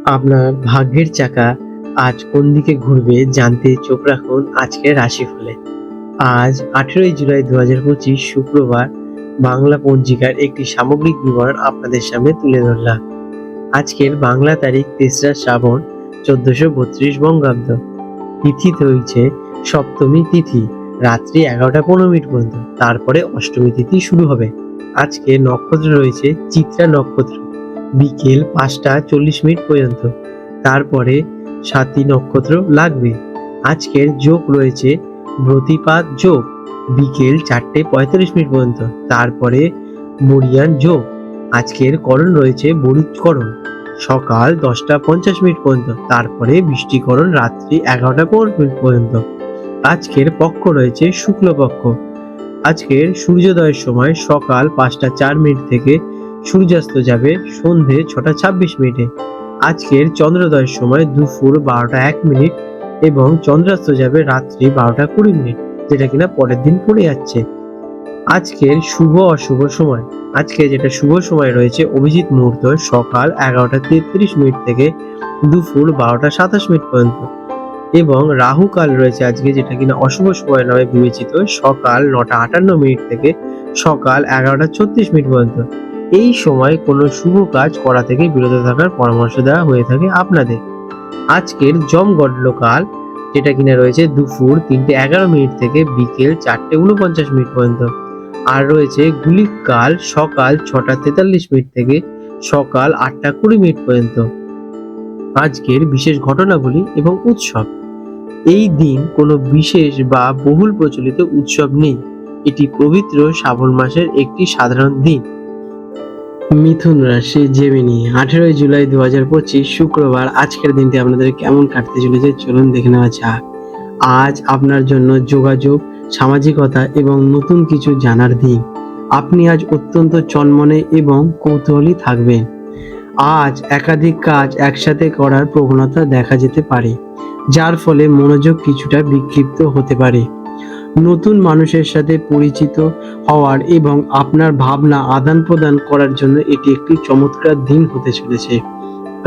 আপনার ভাগ্যের চাকা আজ কোন দিকে ঘুরবে জানতে চোখ রাখুন আজকের রাশিফলে। আজ 18ই জুলাই 2025 শুক্রবার বাংলা পঞ্জিকার একটি সামগ্রিক বিবরণ আপনাদের সামনে তুলে ধরলাম। আজকের বাংলা তারিখ 3রা শ্রাবণ 1432 বঙ্গাব্দ। তিথি রয়েছে সপ্তমী তিথি রাত্রি 11টা 15 মিনিট পর্যন্ত, তারপরে অষ্টমী তিথি শুরু হবে। আজকে নক্ষত্র রয়েছে চিত্রা নক্ষত্র বিকেল 5টা 40 মিনিট পর্যন্ত, তারপরে স্বাতী নক্ষত্র লাগবে। আজকের যোগ রয়েছে ব্রতিপাত যোগ বিকেল 4টে 45 মিনিট পর্যন্ত, তারপরে মরিয়ান যোগ। আজকের করণ রয়েছে বরিৎকরণ সকাল 10টা 50 মিনিট পর্যন্ত, তারপরে বৃষ্টিকরণ রাত্রি 11টা 15 মিনিট পর্যন্ত। আজকের পক্ষ রয়েছে শুক্লপক্ষ। আজকের সূর্যোদয়ের সময় সকাল 5টা 4 মিনিট থেকে সূর্যাস্ত যাবে সন্ধে 6টা 26 মিনিটে। আজকের চন্দ্রোদয়ের সময় দুপুর 12টা 1 মিনিট এবং চন্দ্রাস্ত যাবে রাত্রি 12টা 20 মিনিট, যেটা কিনা পরের দিন পড়ে যাচ্ছে। আজকের শুভ অশুভ সময়, আজকে যেটা শুভ সময় রয়েছে অভিজিৎ মুহূর্ত সকাল 11টা 33 মিনিট থেকে দুপুর 12টা 27 মিনিট পর্যন্ত, এবং রাহু কাল রয়েছে আজকে, যেটা কিনা অশুভ সময় নামে বিবেচিত সকাল 9টা 58 মিনিট থেকে সকাল 11টা 36 মিনিট পর্যন্ত। এই সময় কোনো শুভ কাজ করা থেকে বিরত থাকার পরামর্শ দেওয়া হয়ে থাকে আপনাদের। আজকের যমগণ্ডল কাল, যেটা কিনা রয়েছে দুপুর 3টে 11 মিনিট থেকে বিকেল 4টে 49 মিনিট পর্যন্ত, আর রয়েছে গুলিক কাল সকাল 6টা 43 মিনিট থেকে সকাল 8টা 20 মিনিট পর্যন্ত। আজকের বিশেষ ঘটনাগুলি এবং উৎসব। এই দিন কোনো বিশেষ বা বহুল প্রচলিত উৎসব নেই, এটি পবিত্র শ্রাবণ মাসের একটি সাধারণ দিন। মিথুন রাশি জেমিনি, 18ই জুলাই 2025 শুক্রবার আজকের দিনটি আপনাদের কেমন কাটতে চলেছে চলুন দেখে নেওয়া যাক। আজ আপনার জন্য যোগাযোগ, সামাজিকতা এবং নতুন কিছু জানার দিন। আপনি আজ অত্যন্ত চনমনে এবং কৌতূহলী থাকবেন। আজ একাধিক কাজ একসাথে করার প্রবণতা দেখা যেতে পারে, যার ফলে মনোযোগ কিছুটা বিক্ষিপ্ত হতে পারে। নতুন মানুষের সাথে পরিচিত হওয়ার এবং আপনার ভাবনা আদান প্রদান করার জন্য এটি একটি চমৎকার দিন হতে চলেছে।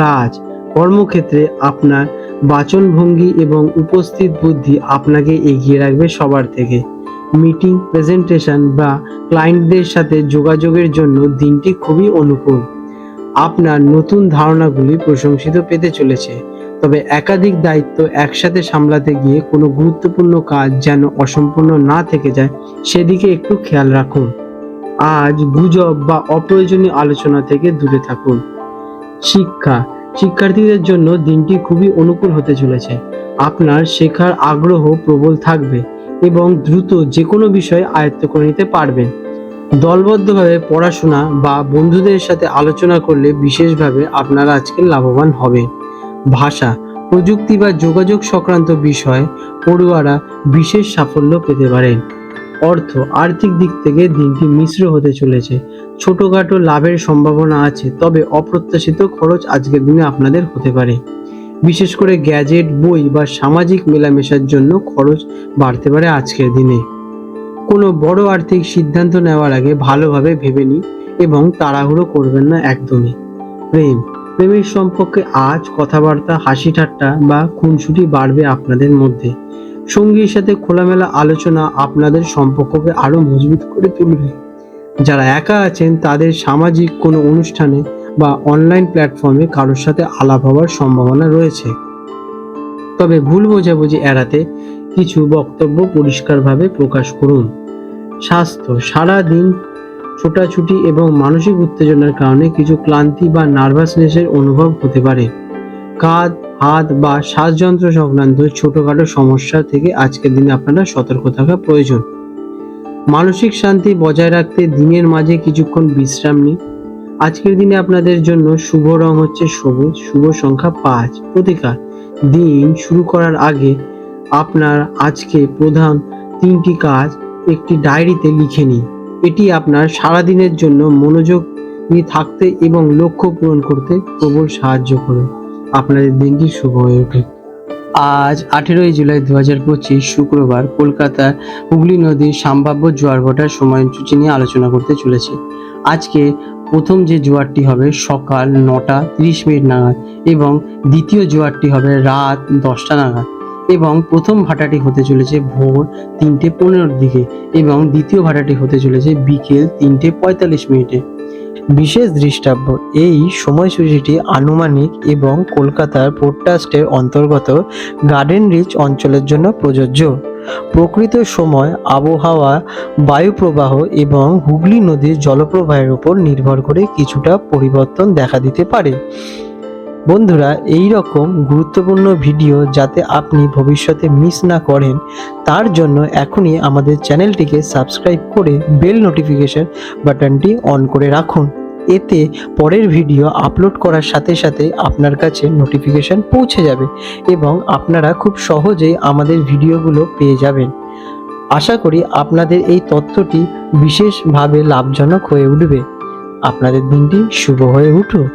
কাজ কর্মক্ষেত্রে আপনার বাচনভঙ্গি এবং উপস্থিত বুদ্ধি আপনাকে এগিয়ে রাখবে সবার থেকে। মিটিং, প্রেজেন্টেশন বা ক্লায়েন্টদের সাথে যোগাযোগের জন্য দিনটি খুবই অনুকূল। আপনার নতুন ধারণাগুলি প্রশংসিত পেতে চলেছে, তবে একাধিক দায়িত্ব একসাথে সামলাতে গিয়ে কোনো গুরুত্বপূর্ণ কাজ যেন অসম্পূর্ণ না থেকে যায় সেদিকে একটু খেয়াল রাখুন। আজ গুজব বা অপ্রয়োজনীয় আলোচনা থেকে দূরে থাকুন। শিক্ষার্থীদের জন্য দিনটি খুবই অনুকূল হতে চলেছে। আপনার শেখার আগ্রহ প্রবল থাকবে এবং দ্রুত যে কোনো বিষয় আয়ত্ত করে নিতে পারবেন। দলবদ্ধভাবে পড়াশোনা বা বন্ধুদের সাথে আলোচনা করলে বিশেষভাবে আপনারা আজকে লাভবান হবেন। ভাষা, প্রযুক্তি বা যোগাযোগ সংক্রান্ত বিষয়ে পড়ুয়ারা বিশেষ সাফল্য পেতে পারেন। আর্থিক দিক থেকে দিনটি মিশ্র হতে চলেছে। ছোটখাটো লাভের সম্ভাবনা আছে, তবে অপ্রত্যাশিত খরচ আজকের দিনে আপনাদের হতে পারে। বিশেষ করে গ্যাজেট, বই বা সামাজিক মেলামেশার জন্য খরচ বাড়তে পারে আজকের দিনে। কোনো বড় আর্থিক সিদ্ধান্ত নেওয়ার আগে ভালোভাবে ভেবে নিন এবং তাড়াহুড়ো করবেন না একদমই। প্রেমের সম্পর্কে আজ কথাবার্তা, হাসি ঠাট্টা বা খুনসুটি বাড়বে আপনাদের মধ্যে। সঙ্গীর সাথে খোলামেলা আলোচনা আপনাদের সম্পর্ককে আরো মজবুত করে তুলবে। যারা একা আছেন তাদের সামাজিক কোনো অনুষ্ঠানে বা অনলাইন প্ল্যাটফর্মে কারোর সাথে আলাপ হওয়ার সম্ভাবনা রয়েছে, তবে ভুল বোঝাবুঝি এড়াতে কিছু বক্তব্য পরিষ্কারভাবে প্রকাশ করুন। স্বাস্থ্য, সারা দিন ছোটাছুটি এবং মানসিক উত্তেজনার কারণে কিছু ক্লান্তি বা নার্ভাসনেসের অনুভব হতে পারে। কাঁধ, হাত বা শ্বাসযন্ত্র সংক্রান্ত ছোটখাটো সমস্যা থেকে আজকের দিনে আপনারা সতর্ক থাকা প্রয়োজন। মানসিক শান্তি বজায় রাখতে দিনের মাঝে কিছুক্ষণ বিশ্রাম নিন। আজকের দিনে আপনাদের জন্য শুভ রং হচ্ছে সবুজ, শুভ সংখ্যা 5। প্রতিকার, দিন শুরু করার আগে আপনার আজকে প্রধান 3টি কাজ একটি ডায়েরিতে লিখে নিন। এটি আপনার সারাদিনের জন্য মনোযোগ নিয়ে থাকতে এবং লক্ষ্য পূরণ করতে প্রবল সাহায্য করবে। আপনাদের দিনটি শুভ হয়ে ওঠে। আজ 18ই জুলাই 2025 শুক্রবার কলকাতার হুগলি নদীর সম্ভাব্য জোয়ার ভাটার সময়সূচি নিয়ে আলোচনা করতে চলেছি। আজকে প্রথম যে জোয়ারটি হবে সকাল 9:30 নাগাদ এবং দ্বিতীয় জোয়ারটি হবে রাত 10টা নাগাদ এবং প্রথম ভাটাটি হতে চলেছে ভোর 3:15 দিকে এবং দ্বিতীয় ভাটাটি হতে চলেছে বিকেল 3:45 বিশেষ দৃষ্টাব্য, এই সময়সূচিটি আনুমানিক এবং কলকাতার পোর্ট ট্রাস্টের অন্তর্গত গার্ডেন রিচ অঞ্চলের জন্য প্রযোজ্য। প্রকৃত সময় আবহাওয়া, বায়ুপ্রবাহ এবং হুগলি নদীর জলপ্রবাহের উপর নির্ভর করে কিছুটা পরিবর্তন দেখা দিতে পারে। বন্ধুরা, এই রকম গুরুত্বপূর্ণ ভিডিও যাতে আপনি ভবিষ্যতে মিস না করেন তার জন্য এখনই আমাদের চ্যানেলটিকে সাবস্ক্রাইব করে বেল নোটিফিকেশন বাটনটি অন করে রাখুন। এতে পরের ভিডিও আপলোড করার সাথে সাথে আপনার কাছে নোটিফিকেশন পৌঁছে যাবে এবং আপনারা খুব সহজেই আমাদের ভিডিওগুলো পেয়ে যাবেন। আশা করি আপনাদের এই তথ্যটি বিশেষভাবে লাভজনক হয়ে উঠবে। আপনাদের দিনটি শুভ হয়ে উঠুক।